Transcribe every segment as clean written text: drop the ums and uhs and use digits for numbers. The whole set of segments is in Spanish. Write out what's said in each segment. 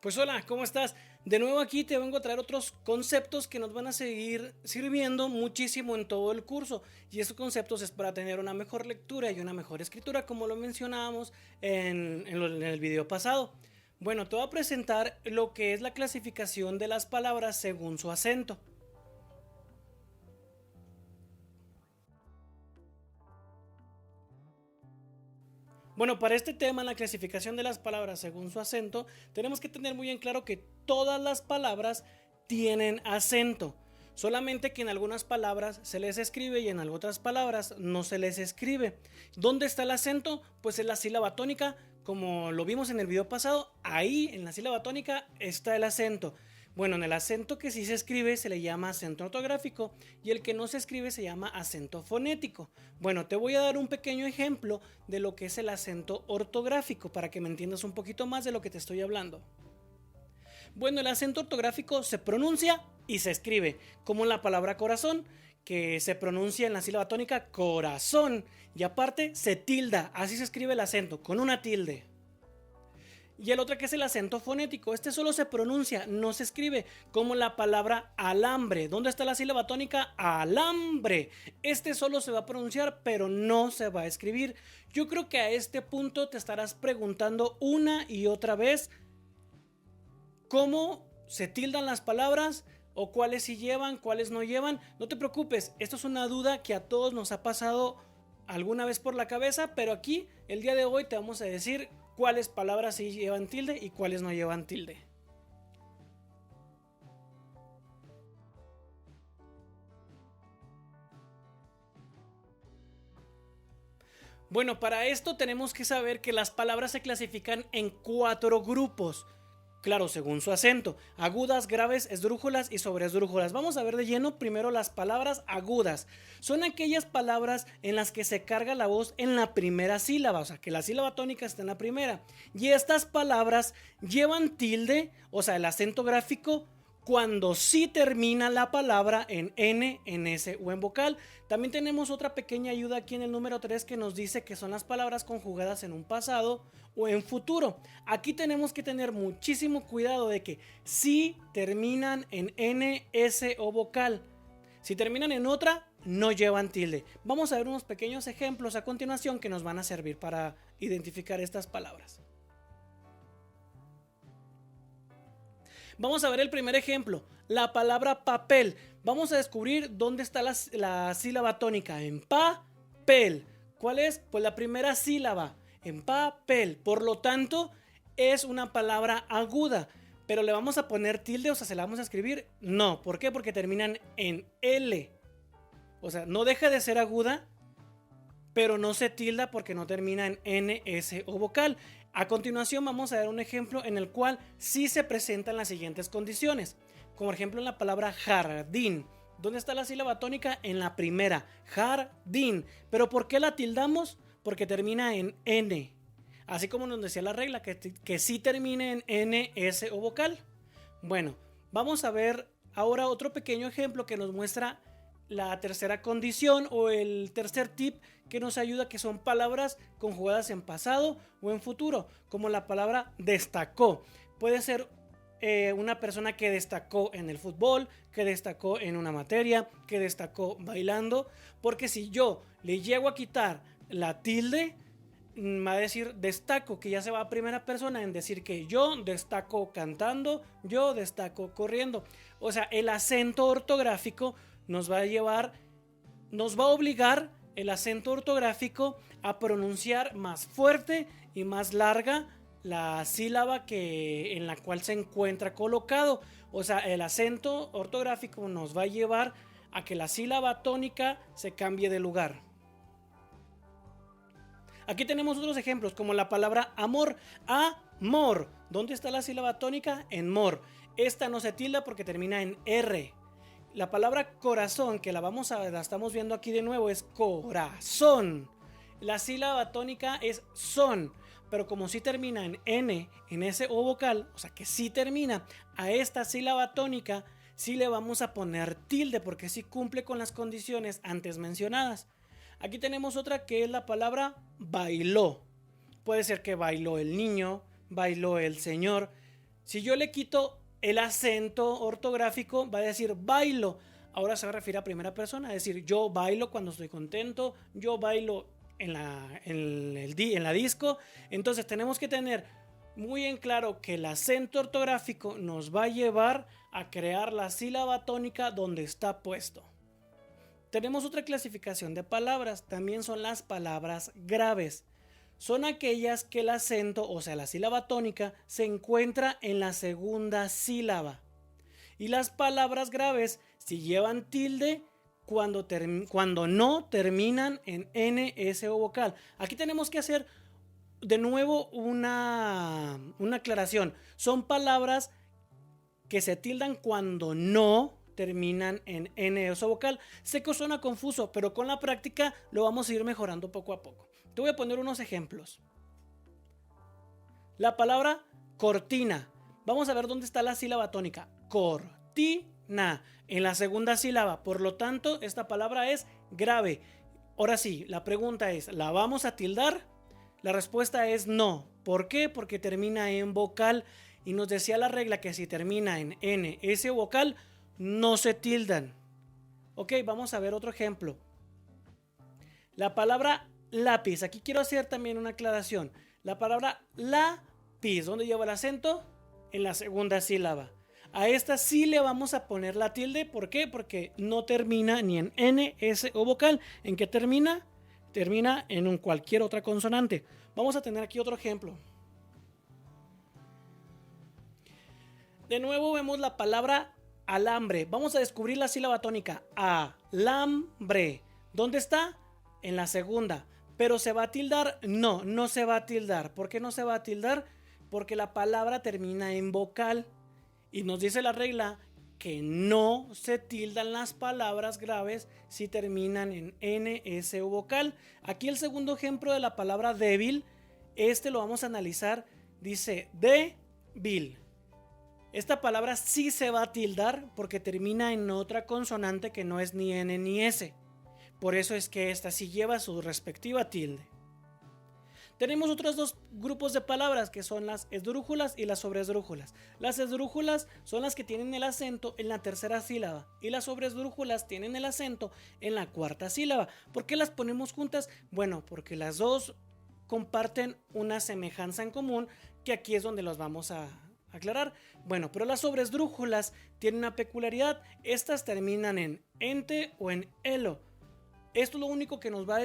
Pues hola, ¿cómo estás? De nuevo aquí te vengo a traer otros conceptos que nos van a seguir sirviendo muchísimo en todo el curso. Y esos conceptos es para tener una mejor lectura y una mejor escritura, como lo mencionábamos en el video pasado. Bueno, te voy a presentar lo que es la clasificación de las palabras según su acento. Bueno, para este tema, la clasificación de las palabras según su acento, tenemos que tener muy en claro que todas las palabras tienen acento. Solamente que en algunas palabras se les escribe y en otras palabras no se les escribe. ¿Dónde está el acento? Pues en la sílaba tónica, como lo vimos en el video pasado, ahí en la sílaba tónica está el acento. Bueno, en el acento que sí se escribe se le llama acento ortográfico y el que no se escribe se llama acento fonético. Bueno, te voy a dar un pequeño ejemplo de lo que es el acento ortográfico para que me entiendas un poquito más de lo que te estoy hablando. Bueno, el acento ortográfico se pronuncia y se escribe, como la palabra corazón, que se pronuncia en la sílaba tónica corazón y aparte se tilda, así se escribe el acento, con una tilde. Y el otro que es el acento fonético. Este solo se pronuncia, no se escribe, como la palabra alambre. ¿Dónde está la sílaba tónica? Alambre. Este solo se va a pronunciar, pero no se va a escribir. Yo creo que a este punto te estarás preguntando una y otra vez cómo se tildan las palabras o cuáles sí llevan, cuáles no llevan. No te preocupes, esto es una duda que a todos nos ha pasado alguna vez por la cabeza, pero aquí el día de hoy te vamos a decir cuáles palabras sí llevan tilde y cuáles no llevan tilde. Bueno, para esto tenemos que saber que las palabras se clasifican en 4 grupos. Claro, según su acento: agudas, graves, esdrújulas y sobreesdrújulas. Vamos a ver de lleno primero las palabras agudas. Son aquellas palabras en las que se carga la voz en la primera sílaba, o sea, que la sílaba tónica está en la primera. Y estas palabras llevan tilde, o sea, el acento gráfico, cuando sí termina la palabra en N, en S o en vocal. También tenemos otra pequeña ayuda aquí en el número 3 que nos dice que son las palabras conjugadas en un pasado o en futuro. Aquí tenemos que tener muchísimo cuidado de que sí terminan en N, S o vocal. Si terminan en otra, no llevan tilde. Vamos a ver unos pequeños ejemplos a continuación que nos van a servir para identificar estas palabras. Vamos a ver el primer ejemplo, la palabra papel. Vamos a descubrir dónde está la sílaba tónica. En papel. ¿Cuál es? Pues la primera sílaba. En papel. Por lo tanto, es una palabra aguda. Pero le vamos a poner tilde, o sea, ¿se la vamos a escribir? No. ¿Por qué? Porque terminan en L. O sea, no deja de ser aguda, pero no se tilda porque no termina en N, S o vocal. A continuación vamos a ver un ejemplo en el cual sí se presentan las siguientes condiciones. Como ejemplo en la palabra jardín. ¿Dónde está la sílaba tónica? En la primera, jardín. ¿Pero por qué la tildamos? Porque termina en N. Así como nos decía la regla, que sí termine en N, S o vocal. Bueno, vamos a ver ahora otro pequeño ejemplo que nos muestra la tercera condición o el tercer tip que nos ayuda, que son palabras conjugadas en pasado o en futuro, como la palabra destacó. Puede ser una persona que destacó en el fútbol, que destacó en una materia, que destacó bailando, porque si yo le llego a quitar la tilde, va a decir destaco, que ya se va a primera persona en decir que yo destaco cantando, yo destaco corriendo. O sea, el acento ortográfico nos va a llevar, nos va a obligar el acento ortográfico a pronunciar más fuerte y más larga la sílaba en la cual se encuentra colocado. O sea, el acento ortográfico nos va a llevar a que la sílaba tónica se cambie de lugar. Aquí tenemos otros ejemplos, como la palabra amor. Amor. ¿Dónde está la sílaba tónica? En mor. Esta no se tilda porque termina en R. La palabra corazón, que la estamos viendo aquí de nuevo, es corazón. La sílaba tónica es son, pero como sí termina en N, en S o vocal, o sea que sí termina, a esta sílaba tónica sí le vamos a poner tilde porque sí cumple con las condiciones antes mencionadas. Aquí tenemos otra que es la palabra bailó. Puede ser que bailó el niño, bailó el señor. Si yo le quito el acento ortográfico, va a decir bailo. Ahora se va a referir a primera persona, es decir, yo bailo cuando estoy contento, yo bailo en la disco. Entonces tenemos que tener muy en claro que el acento ortográfico nos va a llevar a crear la sílaba tónica donde está puesto. Tenemos otra clasificación de palabras, también son las palabras graves. Son aquellas que el acento, o sea la sílaba tónica, se encuentra en la segunda sílaba. Y las palabras graves, si llevan tilde, cuando no terminan en N, S o vocal. Aquí tenemos que hacer de nuevo una aclaración. Son palabras que se tildan cuando no terminan en N, S o vocal. Sé que suena confuso, pero con la práctica lo vamos a ir mejorando poco a poco. Te voy a poner unos ejemplos. La palabra cortina. Vamos a ver dónde está la sílaba tónica. Cortina. En la segunda sílaba. Por lo tanto, esta palabra es grave. Ahora sí, la pregunta es, ¿la vamos a tildar? La respuesta es no. ¿Por qué? Porque termina en vocal. Y nos decía la regla que si termina en N, S o vocal, no se tildan. Ok, vamos a ver otro ejemplo. La palabra lápiz. Aquí quiero hacer también una aclaración. La palabra lápiz, ¿dónde lleva el acento? En la segunda sílaba. A esta sí le vamos a poner la tilde. ¿Por qué? Porque no termina ni en N, S o vocal. ¿En qué termina? Termina en cualquier otra consonante. Vamos a tener aquí otro ejemplo. De nuevo vemos la palabra alambre. Vamos a descubrir la sílaba tónica. Alambre. ¿Dónde está? En la segunda. ¿Pero se va a tildar? No, no se va a tildar. ¿Por qué no se va a tildar? Porque la palabra termina en vocal. Y nos dice la regla que no se tildan las palabras graves si terminan en N, S o vocal. Aquí el segundo ejemplo de la palabra débil, este lo vamos a analizar. Dice débil. Esta palabra sí se va a tildar porque termina en otra consonante que no es ni N ni S. Por eso es que esta sí lleva su respectiva tilde. Tenemos otros dos grupos de palabras que son las esdrújulas y las sobresdrújulas. Las esdrújulas son las que tienen el acento en la tercera sílaba y las sobresdrújulas tienen el acento en la cuarta sílaba. ¿Por qué las ponemos juntas? Bueno, porque las dos comparten una semejanza en común que aquí es donde los vamos a aclarar. Bueno, pero las sobresdrújulas tienen una peculiaridad. Estas terminan en ente o en elo. Esto es lo único que nos va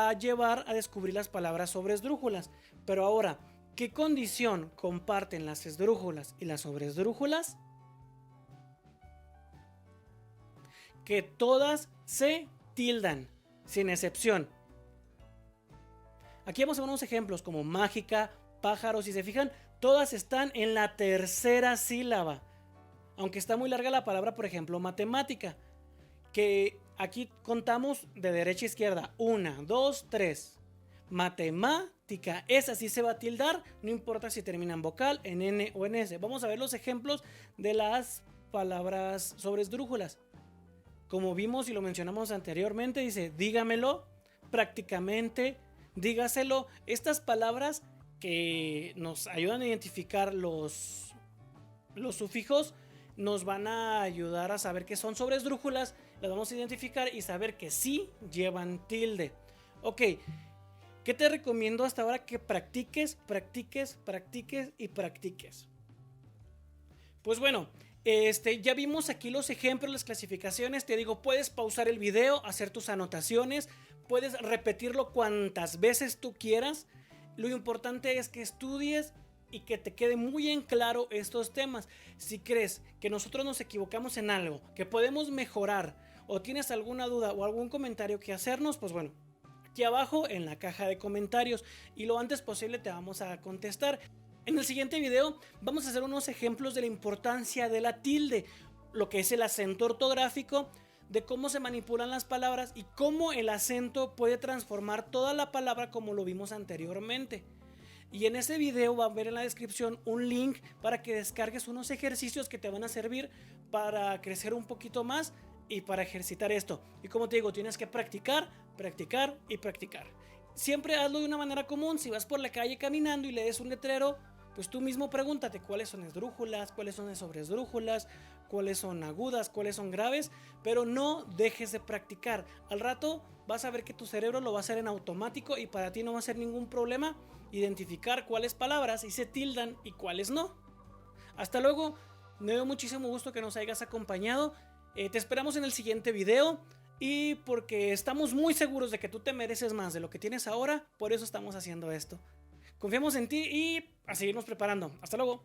a llevar a descubrir las palabras sobresdrújulas. Pero ahora, ¿qué condición comparten las esdrújulas y las sobresdrújulas? Que todas se tildan, sin excepción. Aquí vamos a ver unos ejemplos como mágica, pájaro. Si se fijan, todas están en la tercera sílaba. Aunque está muy larga la palabra, por ejemplo, matemática. Que aquí contamos de derecha a izquierda. 1, 2, 3. Matemática. Esa sí se va a tildar. No importa si termina en vocal, en N o en S. Vamos a ver los ejemplos de las palabras sobresdrújulas. Como vimos y lo mencionamos anteriormente, dice dígamelo, prácticamente, dígaselo. Estas palabras que nos ayudan a identificar los sufijos nos van a ayudar a saber que son sobresdrújulas. Las vamos a identificar y saber que sí llevan tilde. Ok, ¿qué te recomiendo hasta ahora? Que practiques. Pues bueno, ya vimos aquí los ejemplos, las clasificaciones. Te digo, puedes pausar el video, hacer tus anotaciones, puedes repetirlo cuantas veces tú quieras. Lo importante es que estudies y que te quede muy en claro estos temas. Si crees que nosotros nos equivocamos en algo, que podemos mejorar, o tienes alguna duda o algún comentario que hacernos, pues bueno, aquí abajo en la caja de comentarios, y lo antes posible te vamos a contestar. En el siguiente video vamos a hacer unos ejemplos de la importancia de la tilde, lo que es el acento ortográfico, de cómo se manipulan las palabras y cómo el acento puede transformar toda la palabra, como lo vimos anteriormente. Y en ese video va a ver en la descripción un link para que descargues unos ejercicios que te van a servir para crecer un poquito más y para ejercitar esto. Y como te digo, tienes que practicar. Siempre hazlo de una manera común. Si vas por la calle caminando y lees un letrero, pues tú mismo pregúntate cuáles son esdrújulas, cuáles son sobresdrújulas, cuáles son agudas, cuáles son graves, pero no dejes de practicar. Al rato vas a ver que tu cerebro lo va a hacer en automático y para ti no va a ser ningún problema identificar cuáles palabras y se tildan y cuáles no. Hasta luego, me dio muchísimo gusto que nos hayas acompañado. Te esperamos en el siguiente video. Y porque estamos muy seguros de que tú te mereces más de lo que tienes ahora, por eso estamos haciendo esto. Confiamos en ti y a seguirnos preparando. Hasta luego.